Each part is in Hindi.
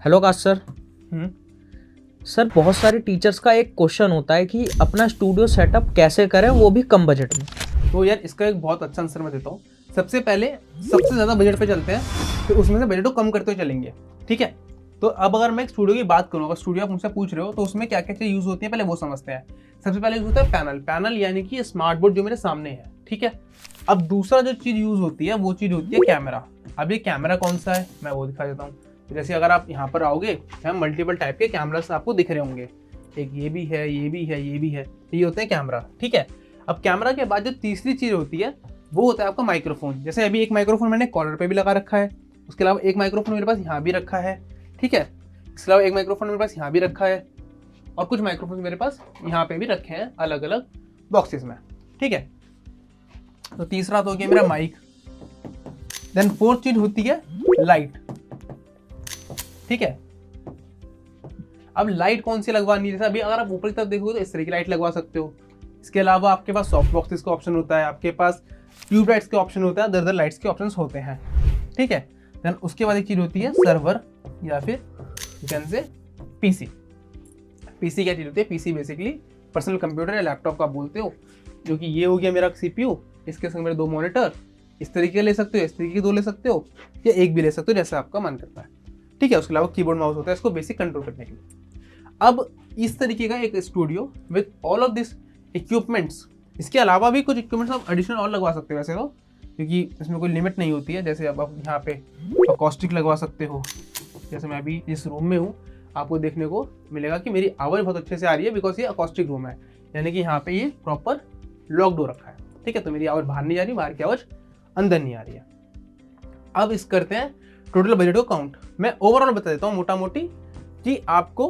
हेलो काश सर। हम्म। सर बहुत सारे टीचर्स का एक क्वेश्चन होता है कि अपना स्टूडियो सेटअप कैसे करें, वो भी कम बजट में। तो यार इसका एक बहुत अच्छा आंसर मैं देता हूँ। सबसे पहले सबसे ज़्यादा बजट पे चलते हैं, फिर उसमें से बजट को कम करते हुए चलेंगे। ठीक है। तो अब अगर मैं एक स्टूडियो की बात करूँ, अगर स्टूडियो आप मुझसे पूछ रहे हो तो उसमें क्या क्या चीज़ यूज़ होती है पहले वो समझते हैं। सबसे पहले यूज़ होता है पैनल। पैनल यानी कि स्मार्ट बोर्ड जो मेरे सामने है। ठीक है। अब दूसरा जो चीज़ यूज़ होती है वो चीज़ होती है कैमरा। अब ये कैमरा कौन सा है मैं वो दिखा देता हूँ। तो जैसे अगर आप यहाँ पर आओगे, यहाँ मल्टीपल टाइप के कैमरास आपको दिख रहे होंगे। एक ये भी है, ये भी है, ये भी है, ये होते हैं कैमरा। ठीक है। अब कैमरा के बाद जो तीसरी चीज़ होती है वो होता है आपका माइक्रोफोन। जैसे अभी एक माइक्रोफोन मैंने कॉलर पे भी लगा रखा है, उसके अलावा एक माइक्रोफोन मेरे पास यहाँ भी रखा है। ठीक है। इसके अलावा एक माइक्रोफोन मेरे पास यहाँ भी रखा है, और कुछ माइक्रोफोन मेरे पास यहाँ पे भी रखे हैं अलग अलग बॉक्सेस में। ठीक है। तो तीसरा तो हो गया मेरा माइक। देन फोर्थ चीज होती है लाइट। ठीक है। अब लाइट कौन सी लगवानी है, जैसे अभी अगर आप ऊपर की तरफ देखोगे तो इस तरह की लाइट लगवा सकते हो। इसके अलावा आपके पास सॉफ्ट बॉक्सेस का ऑप्शन होता है, आपके पास ट्यूब लाइट्स के ऑप्शन होता है, दरदर लाइट्स के ऑप्शन होते हैं। ठीक है। देन उसके बाद एक चीज होती है सर्वर, या फिर you can say PC. PC क्या चीज होती है? पीसी बेसिकली पर्सनल कंप्यूटर या लैपटॉप का बोलते हो, जो कि ये हो गया मेरा सीपीयू, इसके संग मेरे दो मॉनिटर। इस तरीके ले सकते हो, इस तरीके के दो ले सकते हो, या एक भी ले सकते हो जैसे आपका मन करता है। ठीक है। उसके अलावा कीबोर्ड माउस होता है इसको बेसिक कंट्रोल करने के लिए। अब इस तरीके का एक studio with all of this equipments. इसके अलावा भी कुछ इक्विपमेंट्स आप एडिशनल और लगवा सकते हो वैसे तो, क्योंकि इसमें कोई लिमिट नहीं होती है। जैसे अब आप यहाँ पे अकॉस्टिक लगवा सकते हो। जैसे मैं अभी इस रूम में हूँ, आपको देखने को मिलेगा कि मेरी आवाज़ बहुत अच्छे से आ रही है, बिकॉज ये अकॉस्टिक रूम है, यानी कि यहाँ पे ये प्रॉपर लॉक डोर रखा है। ठीक है। तो मेरी आवाज़ बाहर नहीं जा रही, बाहर की आवाज़ अंदर नहीं आ रही है। अब इस करते हैं टोटल बजट को काउंट। मैं ओवरऑल बता देता हूँ मोटा मोटी कि आपको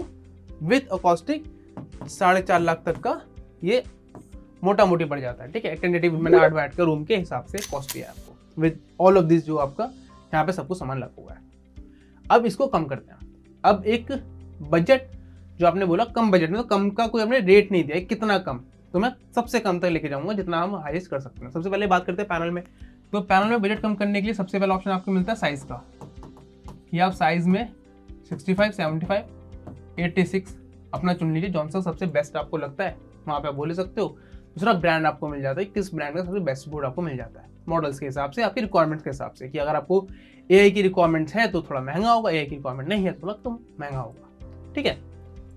विथ अकॉस्टिक 4.5 लाख तक का ये मोटा मोटी पड़ जाता है। ठीक है। टेंटेटिव मैंने 8 बैठ का रूम के हिसाब से कॉस्ट किया है आपको विद ऑल ऑफ दिस, जो आपका यहाँ पे सब कुछ सामान लगा हुआ है। अब इसको कम करते हैं। अब एक बजट जो आपने बोला कम बजट में, तो कम का कोई आपने रेट नहीं दिया है, कितना कम, तो मैं सबसे कम तक लेके जाऊंगा जितना हम हाईएस्ट कर सकते हैं। सबसे पहले बात करते हैं पैनल में। तो पैनल में बजट कम करने के लिए सबसे पहला ऑप्शन आपको मिलता है साइज का, कि आप साइज में 65, 75, 86 अपना चुन लीजिए, जौन सा सबसे बेस्ट आपको लगता है वहाँ पे आप बोल सकते हो। दूसरा ब्रांड आपको मिल जाता है, किस ब्रांड का सबसे बेस्ट बोर्ड आपको मिल जाता है, मॉडल्स के हिसाब से, आपकी रिक्वायरमेंट्स के हिसाब से, कि अगर आपको एआई की रिक्वायरमेंट्स है तो थोड़ा महंगा होगा, एआई की रिक्वायरमेंट नहीं है तो थोड़ा कम महंगा होगा। ठीक है।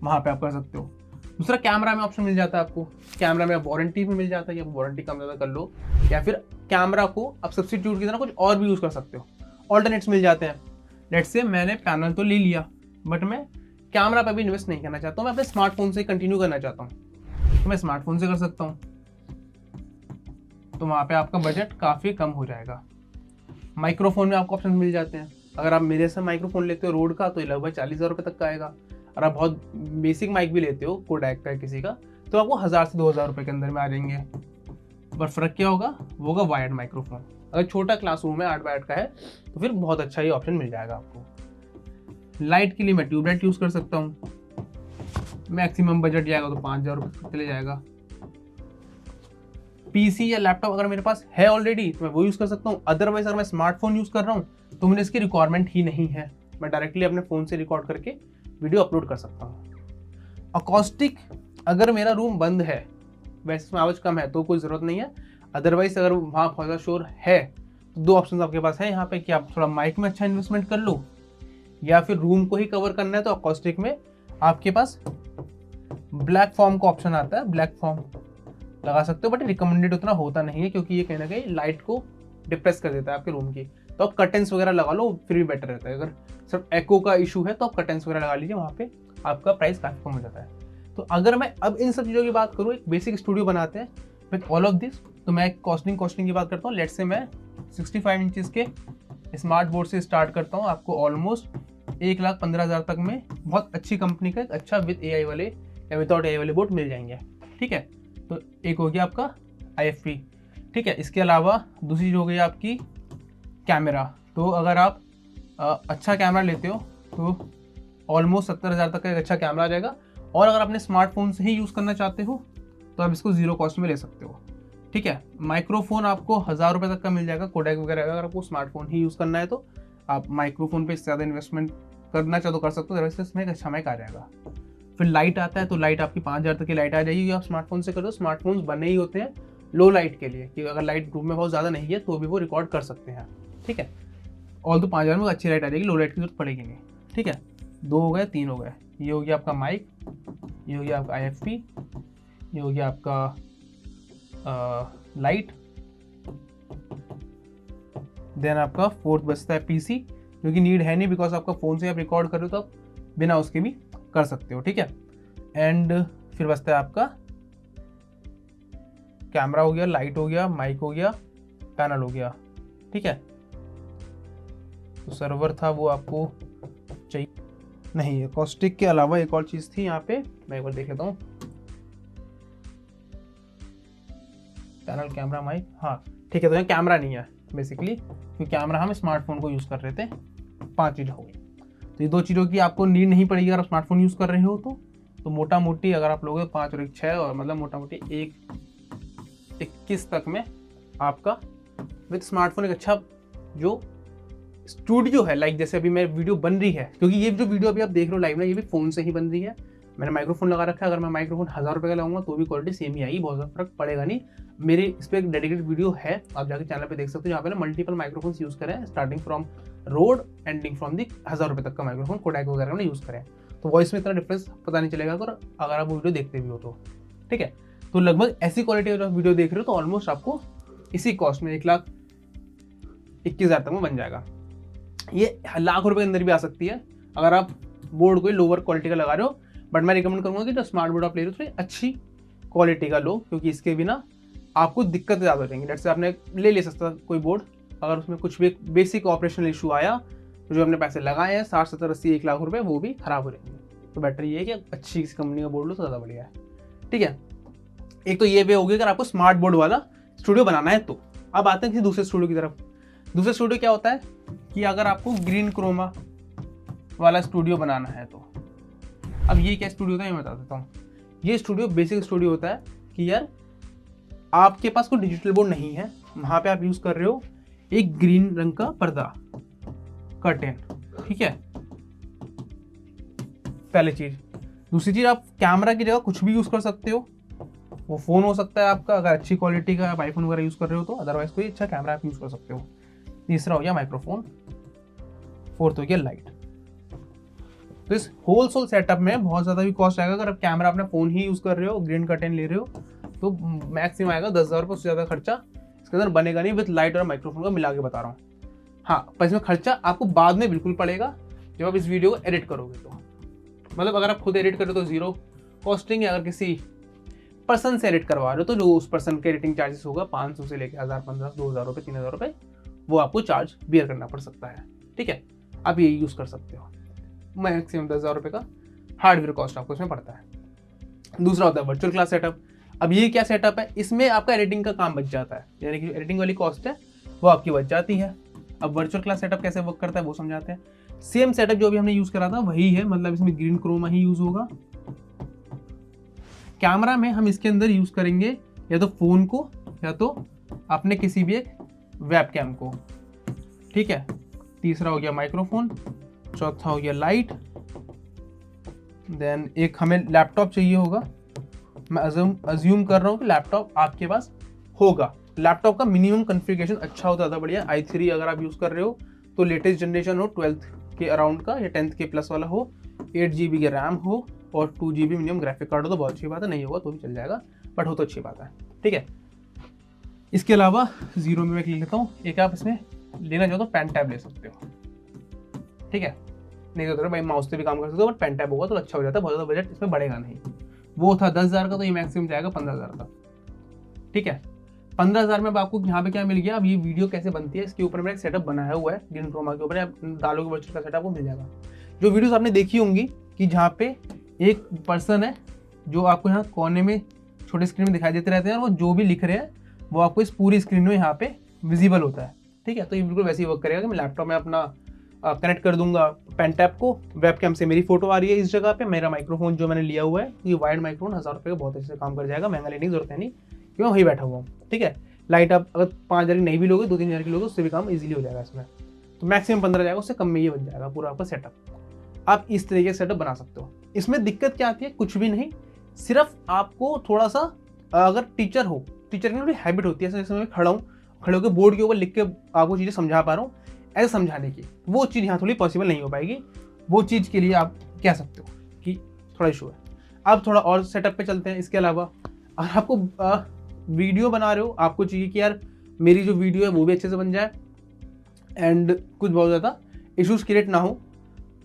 वहाँ पे आप कर सकते हो। दूसरा कैमरा में ऑप्शन मिल जाता है आपको। कैमरा में वारंटी में मिल जाता है कि आप वारंटी कम ज़्यादा कर लो, या फिर कैमरा को आप सब्सटीट्यूट की तरह कुछ और भी यूज़ कर सकते हो। ऑल्टरनेट्स मिल जाते हैं। लेट्स से मैंने पैनल तो ले लिया, बट मैं कैमरा पे भी इन्वेस्ट नहीं करना चाहता हूँ, मैं अपने स्मार्टफोन से कंटिन्यू करना चाहता हूँ, तो मैं स्मार्टफोन से कर सकता हूँ। तो वहाँ पे आपका बजट काफ़ी कम हो जाएगा। माइक्रोफोन में आपको ऑप्शन मिल जाते हैं। अगर आप मेरे से माइक्रोफोन लेते हो रोड का तो ये लगभग 40,000 रुपये तक का आएगा। अगर आप बहुत बेसिक माइक भी लेते हो कोडैक का किसी का, तो आपको 1,000 से 2,000 रुपये के अंदर में आ जाएंगे। पर फ़र्क क्या होगा? वो होगा वायर्ड माइक्रोफोन। अगर छोटा क्लासरूम है 8 वाट का है तो फिर बहुत अच्छा ही ऑप्शन मिल जाएगा आपको। लाइट के लिए मैं ट्यूबलाइट यूज़ कर सकता हूँ। मैक्सिमम बजट जाएगा तो 5,000 रुपये चले जाएगा। पीसी या लैपटॉप अगर मेरे पास है ऑलरेडी तो मैं वो यूज़ कर सकता हूँ। अदरवाइज अगर मैं स्मार्टफोन यूज़ कर रहा हूँ तो मुझे इसकी रिक्वायरमेंट ही नहीं है, मैं डायरेक्टली अपने फ़ोन से रिकॉर्ड करके वीडियो अपलोड कर सकता हूँ। अकॉस्टिक, अगर मेरा रूम बंद है, वैसे उसमें आवाज़ कम है तो कोई ज़रूरत नहीं है। अदरवाइज अगर वहाँ बहुत ज़्यादा शोर है तो दो ऑप्शन आपके पास है यहाँ पे, कि आप थोड़ा माइक में अच्छा इन्वेस्टमेंट कर लो, या फिर रूम को ही कवर करना है तो अकॉस्टिक में आपके पास ब्लैक फॉर्म का ऑप्शन आता है, ब्लैक फॉर्म लगा सकते हो, बट रिकमेंडेड उतना होता नहीं है क्योंकि ये कहीं ना कहीं लाइट को डिप्रेस कर देता है आपके रूम की। तो आप कर्टेंस वगैरह लगा लो, फिर भी बेटर रहता है। अगर सिर्फ एको का इशू है तो आप कर्टेंस वगैरह लगा लीजिए, वहाँ पे आपका प्राइस काफ़ी कम हो जाता है। तो अगर मैं अब इन सब चीज़ों की बात करूँ, एक बेसिक स्टूडियो बनाते हैं विद ऑल ऑफ दिस, तो मैं कॉस्टिंग की बात करता हूँ। लेट से मैं 65 इंचज़ के स्मार्ट बोर्ड से स्टार्ट करता हूँ, आपको ऑलमोस्ट 1,15,000 तक में बहुत अच्छी कंपनी का एक अच्छा विद एआई वाले या विदाउट एआई वाले बोर्ड मिल जाएंगे। ठीक है। तो एक हो गया आपका IFP। ठीक है। इसके अलावा दूसरी हो गई आपकी कैमरा। तो अगर आप अच्छा कैमरा लेते हो तो ऑलमोस्ट 70,000 तक का एक अच्छा कैमरा आ जाएगा। और अगर अपने स्मार्टफोन से ही यूज़ करना चाहते हो तो आप इसको ज़ीरो कॉस्ट में ले सकते हो। ठीक है। माइक्रोफोन आपको 1,000 रुपये तक का मिल जाएगा, कोडैक वगैरह। अगर आपको स्मार्टफोन ही यूज़ करना है तो आप माइक्रोफोन पे ज़्यादा इन्वेस्टमेंट करना चाहो तो कर सकते हो, वैसे इसमें एक अच्छा माइक आ जाएगा। फिर लाइट आता है, तो लाइट आपकी 5000 तक की लाइट आ जाएगी। आप स्मार्टफोन से करो, स्मार्टफोन्स बने ही होते हैं लो लाइट के लिए, कि अगर लाइट रूम में बहुत ज़्यादा नहीं है तो भी वो रिकॉर्ड कर सकते हैं, ठीक है। और तो 5000 में अच्छी लाइट आ जाएगी, लो लाइट की जरूरत पड़ेगी नहीं, ठीक है। 2 हो गए, 3 हो गए, ये हो गया आपका माइक, ये हो गया आपका IFP, ये हो गया आपका लाइट। देन आपका फोर्थ बचता है PC, जो कि नीड है नहीं, बिकॉज आपका फ़ोन से आप रिकॉर्ड कर रहे हो तो आप बिना उसके भी कर सकते हो, ठीक है। एंड फिर बचता है आपका कैमरा हो गया, लाइट हो गया, माइक हो गया, पैनल हो गया, ठीक है। तो सर्वर था वो आपको चाहिए नहीं, एकॉस्टिक के अलावा एक और चीज़ थी यहाँ पे, मैं एक बार देख लेता हूँ। पैनल, कैमरा, माइक, हाँ ठीक है। तो यहाँ कैमरा नहीं है बेसिकली, क्योंकि कैमरा हम स्मार्टफोन को यूज़ कर रहे थे। 5 चीज़ हो गई, तो ये 2 चीज़ों की आपको नीड नहीं पड़ेगी अगर आप स्मार्टफोन यूज़ कर रहे हो तो मोटा मोटी अगर आप लोगे 5 और 1 6, और मतलब मोटा मोटी 21 तक में आपका विद स्मार्टफोन एक अच्छा जो स्टूडियो है, लाइक जैसे अभी मेरी वीडियो बन रही है, क्योंकि ये जो वीडियो अभी आप देख रहे हो लाइव में, ये भी फ़ोन से ही बन रही है। मैंने माइक्रोफोन लगा रखा है, अगर मैं माइक्रोफोन 1000 रुपये का लगाऊंगा तो भी क्वालिटी सेम ही आएगी, बहुत ज़्यादा फर्क पड़ेगा नहीं। मेरे इस पर एक डेडिकेटेड वीडियो है, आप जाके चैनल पे देख सकते हो, जहाँ पे ना मल्टीपल माइक्रोफोन्स यूज़ करें, starting from road ending from the 1000 रुपये तक का माइक्रोफोन कोडैक वगैरह में यूज़ करें, तो वॉइस में इतना डिफरेंस पता नहीं चलेगा अगर आप वो वीडियो देखते भी हो तो, ठीक है। तो लगभग ऐसी क्वालिटी अगर आप वीडियो देख रहे हो तो ऑलमोस्ट आपको इसी कॉस्ट में 1,21,000 तक में बन जाएगा। ये लाख रुपए के अंदर भी आ सकती है अगर आप बोर्ड कोई लोअर क्वालिटी का लगा रहे हो, बट मैं रिकमेंड करूंगा कि जो स्मार्ट बोर्ड आप ले रहे हो थोड़ी अच्छी क्वालिटी का लो, क्योंकि इसके बिना आपको दिक्कत ज़्यादा हो जाएंगी। जैसे आपने ले लिया सस्ता कोई बोर्ड, अगर उसमें कुछ भी बेसिक ऑपरेशनल इशू आया तो जो हमने पैसे लगाए हैं 60, 70, 80, 1 लाख रुपए, वो भी खराब हो जाएंगे। तो बेटर ये है कि अच्छी किसी कंपनी का बोर्ड लो तो ज़्यादा बढ़िया है, ठीक है। एक तो ये वे होगी अगर आपको स्मार्ट बोर्ड वाला स्टूडियो बनाना है तो। अब आते हैं किसी दूसरे स्टूडियो की तरफ। दूसरा स्टूडियो क्या होता है कि अगर आपको ग्रीन क्रोमा वाला स्टूडियो बनाना है तो, अब ये क्या स्टूडियो होता है मैं बता देता हूँ। ये स्टूडियो बेसिक स्टूडियो होता है कि यार आपके पास कोई डिजिटल बोर्ड नहीं है, वहाँ पे आप यूज़ कर रहे हो एक ग्रीन रंग का पर्दा, कर्टेन, ठीक है, पहली चीज़। दूसरी चीज़, आप कैमरा की जगह कुछ भी यूज़ कर सकते हो, वो फ़ोन हो सकता है आपका, अगर अच्छी क्वालिटी का आप आईफोन वगैरह यूज़ कर रहे हो तो, अदरवाइज कोई अच्छा कैमरा आप यूज़ कर सकते हो। तीसरा हो गया माइक्रोफोन, फोर्थ हो गया लाइट। तो इस होल सोल सेटअप में बहुत ज़्यादा भी कॉस्ट आएगा। अगर आप कैमरा अपना फ़ोन ही यूज़ कर रहे हो, ग्रीन कर्टेन ले रहे हो, तो मैक्सिमम आएगा 10,000 रुपये, उससे ज़्यादा खर्चा इसके अंदर बनेगा नहीं, विद लाइट और माइक्रोफोन का मिला के बता रहा हूँ। हाँ, पर इसमें खर्चा आपको बाद में बिल्कुल पड़ेगा जब आप इस वीडियो को एडिट करोगे तो, मतलब अगर आप खुद एडिट करो तो जीरो कॉस्टिंग है, अगर किसी पर्सन से एडिट करवा रहे हो तो जो उस पर्सन के एडिटिंग चार्जेस होगा 500 से लेकर 1000, 1500, 2000 रुपये, 3000 रुपये, वो आपको चार्ज बियर करना पड़ सकता है, ठीक है। आप ये यूज़ कर सकते हो। मैक्सिमम 10,000 रुपये का हार्डवेयर कॉस्ट आपको इसमें पड़ता है। दूसरा होता है वर्चुअल क्लास सेटअप। अब ये क्या सेटअप है, इसमें आपका एडिटिंग का काम बच जाता है, यानी कि एडिटिंग वाली कॉस्ट है वो आपकी बच जाती है। अब वर्चुअल क्लास सेटअप कैसे वर्क करता है वो समझाते हैं। सेम सेटअप जो भी हमने यूज़ करा था वही है, मतलब इसमें ग्रीन क्रोमा ही यूज़ होगा। कैमरा में हम इसके अंदर यूज़ करेंगे या तो फ़ोन को या तो अपने किसी भी एक वेबकैम को, ठीक है। तीसरा हो गया माइक्रोफोन, चौथा हो गया लाइट, देन एक हमें लैपटॉप चाहिए होगा। मैं अज्यूम कर रहा हूँ कि लैपटॉप आपके पास होगा। लैपटॉप का मिनिमम कॉन्फ़िगरेशन अच्छा हो, ज़्यादा बढ़िया। i3 अगर आप यूज़ कर रहे हो तो लेटेस्ट जनरेशन हो, 12th के अराउंड का या 10th के प्लस वाला हो, 8 GB की रैम हो और 2 GB मिनिमम ग्राफिक कार्ड हो तो बहुत अच्छी बात है। नहीं होगा तो भी चल जाएगा, बट हो तो अच्छी बात है, ठीक है। इसके अलावा जीरो में मैं ले लेता हूँ, एक आप इसमें लेना चाहो तो पेन टैब ले सकते हो, ठीक है। नहीं तो भाई माउस से भी काम कर सकते हो, बट पेन टैब होगा तो अच्छा हो जाता है, बहुत ज़्यादा बजट इसमें बढ़ेगा नहीं। वो था 10,000 का, तो ये मैक्सिमम जाएगा 15,000 का, ठीक है। 15,000 में अब आपको यहाँ पे क्या मिल गया, अब ये वीडियो कैसे बनती है इसके ऊपर मेरा एक सेटअप बनाया हुआ है ग्रीन क्रोमा के ऊपर, आप डालोगे वर्चुअल का सेटअप वो मिल जाएगा। जो वीडियोस आपने देखी होंगी कि जहाँ पे एक पर्सन है जो आपको यहाँ कोने में छोटे स्क्रीन में दिखाई देते रहते हैं, और वो जो भी लिख रहे हैं वो आपको इस पूरी स्क्रीन में यहाँ पे विजिबल होता है, ठीक है। तो ये बिल्कुल वैसे ही वर्क करेगा कि मैं लैपटॉप में अपना कनेक्ट कर दूंगा पेन टैप को, वेबकैम से मेरी फोटो आ रही है इस जगह पे, मेरा माइक्रोफोन जो मैंने लिया हुआ है ये वायर्ड माइक्रोफोन 1000 रुपये का बहुत अच्छे से काम कर जाएगा, महंगा लेने की जरूरत है नहीं, क्योंकि मैं वही बैठा हुआ हूँ, ठीक है। लाइट आप अगर 5,000 की नहीं भी लोगे, 2-3 हज़ार की लोगे, उससे भी काम इजीली हो जाएगा इसमें, तो मैक्सिमम 15 जाएगा, उससे कम में ये बन जाएगा पूरा आपका सेटअप। आप इस तरीके से सेटअप बना सकते हो। इसमें दिक्कत क्या आती है, कुछ भी नहीं, सिर्फ आपको थोड़ा सा अगर टीचर हो, टीचर की थोड़ी हैबिट होती है, जैसे मैं खड़ा हूँ, खड़े होकर बोर्ड के ऊपर लिख के आपको चीज़ें समझा पा रहा हूँ ऐसे समझाने की, वो चीज़ यहाँ थोड़ी पॉसिबल नहीं हो पाएगी। वो चीज़ के लिए आप कह सकते हो कि थोड़ा इशू है। अब थोड़ा और सेटअप पे चलते हैं। इसके अलावा अगर आपको वीडियो बना रहे हो, आपको चाहिए कि यार मेरी जो वीडियो है वो भी अच्छे से बन जाए एंड कुछ बहुत ज़्यादा इश्यूज क्रिएट ना हो,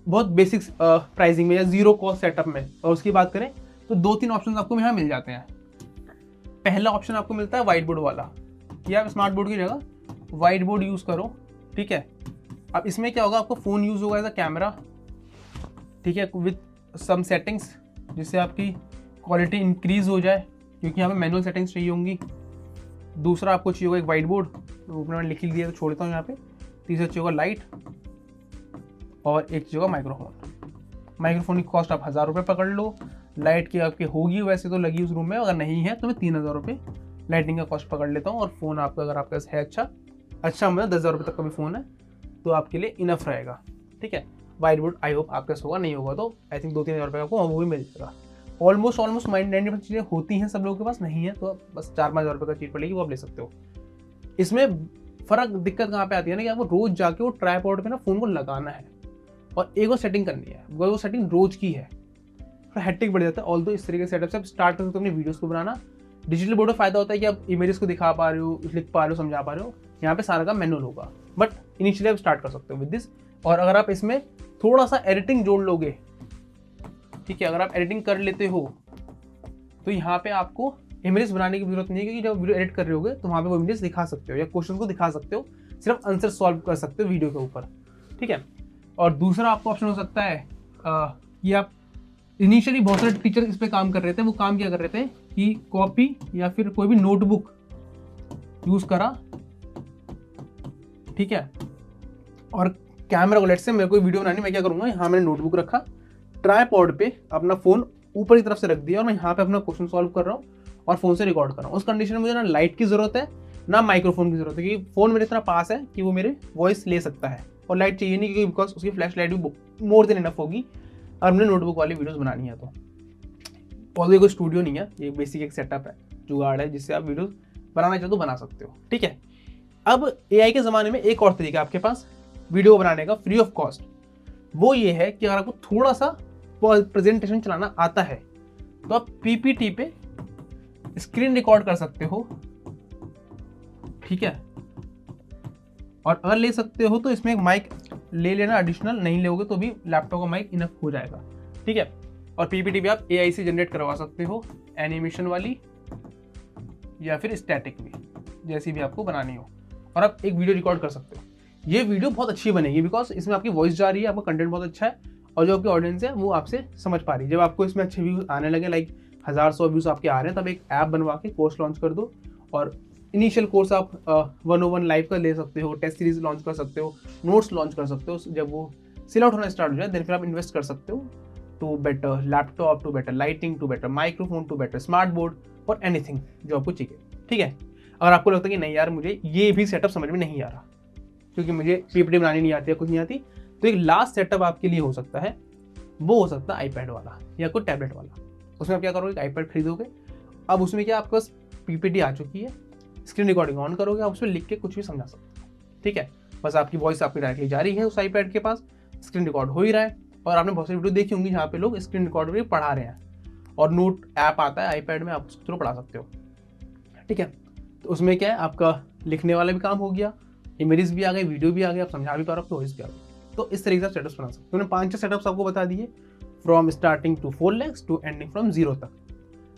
बहुत बेसिक प्राइसिंग में या जीरो कॉस्ट सेटअप में, और उसकी बात करें तो 2-3 ऑप्शन आपको यहाँ मिल जाते हैं। पहला ऑप्शन आपको मिलता है व्हाइट बोर्ड वाला, कि आप स्मार्ट बोर्ड की जगह व्हाइट बोर्ड यूज़ करो, ठीक है। अब इसमें क्या होगा, आपको फ़ोन यूज़ होगा एज अ कैमरा, ठीक है, विथ सम सेटिंग्स जिससे आपकी क्वालिटी इंक्रीज हो जाए, क्योंकि यहाँ पे मैनुअल सेटिंग्स चाहिए होंगी। दूसरा आपको चाहिए होगा एक व्हाइट बोर्ड, ऊपर मैंने लिख दिया तो छोड़ देता हूँ यहाँ पे। तीसरा चाहिए होगा लाइट, और एक चाहिए होगा माइक्रोफोन। माइक्रोफोन की कॉस्ट आप 1000 रुपये पकड़ लो, लाइट की आपकी होगी वैसे तो लगी उस रूम में, अगर नहीं है तो मैं 3000 रुपये लाइटिंग का कॉस्ट पकड़ लेता हूँ। और फ़ोन आपका अगर आपके पास है अच्छा मतलब 10,000 रुपये तक का भी फ़ोन है तो आपके लिए इनफ रहेगा, ठीक है। वाइट बोर्ड आई होप आपके पास होगा, नहीं होगा तो आई थिंक 2-3 हज़ार रुपये आपको वो भी मिल जाएगा। ऑलमोस्ट 90% चीज़ें होती हैं, सब लोगों के पास नहीं है तो बस 4-5 हज़ार रुपये का चीज़ पड़ेगी, वो आप ले सकते हो। इसमें फ़र्क दिक्कत कहाँ पे आती है ना, कि आपको रोज़ जाके वो ट्राइपॉड पे ना फ़ोन को लगाना है और एक और सेटिंग करनी है, वो सेटिंग रोज़ की है, थोड़ा हेक्टिक बढ़ जाता है। ऑल्दो इस तरीके से सेटअप से आप स्टार्ट कर सकते हो अपनी वीडियोस को बनाना। डिजिटल बोर्ड में फ़ायदा होता है कि आप इमेजेस को दिखा पा रहे हो, लिख पा रहे हो, समझा पा रहे हो। यहाँ पे सारा का मैनुअल होगा, बट इनिशियली आप स्टार्ट कर सकते हो विद दिस। और अगर आप इसमें थोड़ा सा एडिटिंग जोड़ लोगे, ठीक है, अगर आप एडिटिंग कर लेते हो तो यहाँ पे आपको इमेजेस बनाने की जरूरत नहीं है, क्योंकि जब वीडियो एडिट कर रहे होगे तो वहाँ पे वो इमेजेस दिखा सकते हो या क्वेश्चन को दिखा सकते हो, सिर्फ आंसर सॉल्व कर सकते हो वीडियो के ऊपर, ठीक है। और दूसरा आपका ऑप्शन हो सकता है कि आप इनिशियली बहुत सारे टीचर इस पे काम कर रहे थे, वो काम क्या कर रहे थे कि कॉपी या फिर कोई भी नोटबुक यूज करा, ठीक है, और कैमरा को लेट से मेरे को वीडियो बनानी, मैं क्या करूंगा, यहाँ मैंने नोटबुक रखा, ट्राइपॉड पे अपना फोन ऊपर की तरफ से रख दिया और मैं यहाँ पे अपना क्वेश्चन सॉल्व कर रहा हूँ और फोन से रिकॉर्ड कर रहा हूँ। उस कंडीशन में मुझे ना लाइट की जरूरत है ना माइक्रोफोन की जरूरत है, क्योंकि फोन मेरे इतना पास है कि वो मेरे वॉइस ले सकता है, और लाइट चाहिए नहीं क्योंकि बिकॉज उसकी फ्लैश लाइट भी मोर देन इनफ होगी और हमने नोटबुक वाली वीडियोस बनानी है। तो और ये कोई स्टूडियो नहीं है, ये बेसिक एक सेटअप है, जुगाड़ है, जिससे आप वीडियो बनाना चाहो तो बना सकते हो, ठीक है। अब AI के ज़माने में एक और तरीका आपके पास वीडियो बनाने का फ्री ऑफ कॉस्ट, वो ये है कि अगर आपको थोड़ा सा प्रेजेंटेशन चलाना आता है तो आप PPT पे स्क्रीन रिकॉर्ड कर सकते हो, ठीक है। और अगर ले सकते हो तो इसमें एक माइक ले लेना एडिशनल, नहीं लोगे तो भी लैपटॉप का माइक इनफ हो जाएगा, ठीक है। और PPT भी आप AI से जनरेट करवा सकते हो, एनिमेशन वाली या फिर स्टैटिक भी, जैसी भी आपको बनानी हो, और आप एक वीडियो रिकॉर्ड कर सकते हो। ये वीडियो बहुत अच्छी बनेगी बिकॉज इसमें आपकी वॉइस जा रही है, आपका कंटेंट बहुत अच्छा है और जो आपकी ऑडियंस है वो आपसे समझ पा रही है। जब आपको इसमें अच्छे व्यूज आने लगे, लाइक 1000-100 व्यूज आपके आ रहे हैं, तब एक ऐप बनवा के कोर्स लॉन्च कर दो, और इनिशियल कोर्स आप 101 लाइव का ले सकते हो, टेस्ट सीरीज लॉन्च कर सकते हो, नोट्स लॉन्च कर सकते हो। जब वो सेल आउट होना स्टार्ट हो जाए देन फिर आप इन्वेस्ट कर सकते हो to better laptop, to better lighting, to better microphone, to better smart board, और एनीथिंग जो आपको चाहिए, ठीक है। अगर आपको लगता है कि नहीं यार मुझे ये भी सेटअप समझ में नहीं आ रहा क्योंकि मुझे PPT बनानी नहीं आती है, कुछ नहीं आती, तो एक लास्ट सेटअप आपके लिए हो सकता है, वो हो सकता है आईपैड वाला या कोई टैबलेट वाला। उसमें आप क्या करोगे, आईपैड खरीदोगे, अब उसमें क्या आपके पास PPT आ चुकी है, स्क्रीन रिकॉर्डिंग ऑन करोगे, आप उसमें लिख के कुछ भी समझा सकते हो, ठीक है। बस आपकी वॉइस आपकी डायरेक्टली जा रही है उस आईपैड के पास, स्क्रीन रिकॉर्ड हो ही रहा है, और आपने बहुत सारी वीडियो देखी होंगी जहाँ पे लोग स्क्रीन रिकॉर्ड भी पढ़ा रहे हैं, और नोट ऐप आता है आईपैड में, आप उसके थ्रू पढ़ा सकते हो, ठीक है। तो उसमें क्या है, आपका लिखने वाला भी काम हो गया, इमेजेस भी आ गए, वीडियो भी आ गया, आप समझा भी पा रहे हो, वॉइस भी आ गई। तो इस तरीके से सेटअप्स बना सकते हो। मैंने 5-6 सेटअप्स आपको बता दिए, from starting to 4 lakhs to ending from 0 तक।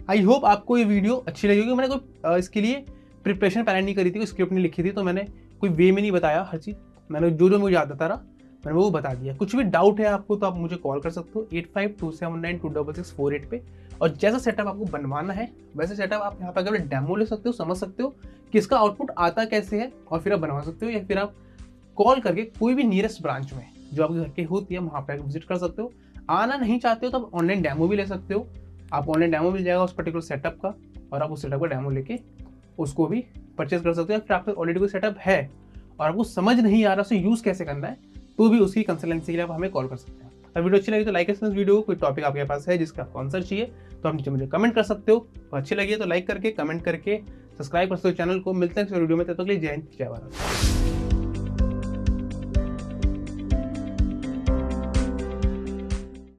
आई होप आपको ये वीडियो अच्छी लगी होगी। मैंने कोई इसके लिए प्रिपरेशन पहले नहीं करी थी, कोई स्क्रिप्ट नहीं लिखी थी, तो मैंने कोई वे में नहीं बताया हर चीज़, मैंने जो मुझे याद आता रहा मैंने वो बता दिया। कुछ भी डाउट है आपको तो आप मुझे कॉल कर सकते हो 8527926648 पे, और जैसा सेटअप आपको बनवाना है वैसे सेटअप आप यहाँ पर अगर डेमो ले सकते हो, समझ सकते हो कि इसका आउटपुट आता कैसे है, और फिर आप बनवा सकते हो, या फिर आप कॉल करके कोई भी नियरेस्ट ब्रांच में जो आपके घर के होती है वहाँ पे विजिट कर सकते हो। आना नहीं चाहते हो तो आप ऑनलाइन डेमो भी ले सकते हो, आप ऑनलाइन डेमो मिल जाएगा उस पर्टिकुलर सेटअप का, और आप उस सेटअप का डेमो लेके उसको भी परचेज कर सकते हो। फिर आपका ऑलरेडी कोई सेटअप है और आपको समझ नहीं आ रहा उसे यूज़ कैसे करना है, तो भी उसकी कंसल्टेंसी के लिए आप हमें कॉल कर सकते हैं। और वीडियो अच्छी लगी तो लाइक कर सकते हो वीडियो को। कोई टॉपिक आपके पास है जिसका आपको आंसर चाहिए तो आप नीचे मुझे कमेंट कर सकते हो। तो अच्छी लगी तो लाइक करके, कमेंट करके सब्सक्राइब कर सकते हो चैनल को। मिलते हैं इस वीडियो में, तब तक के लिए जय हिंद, जय भारत।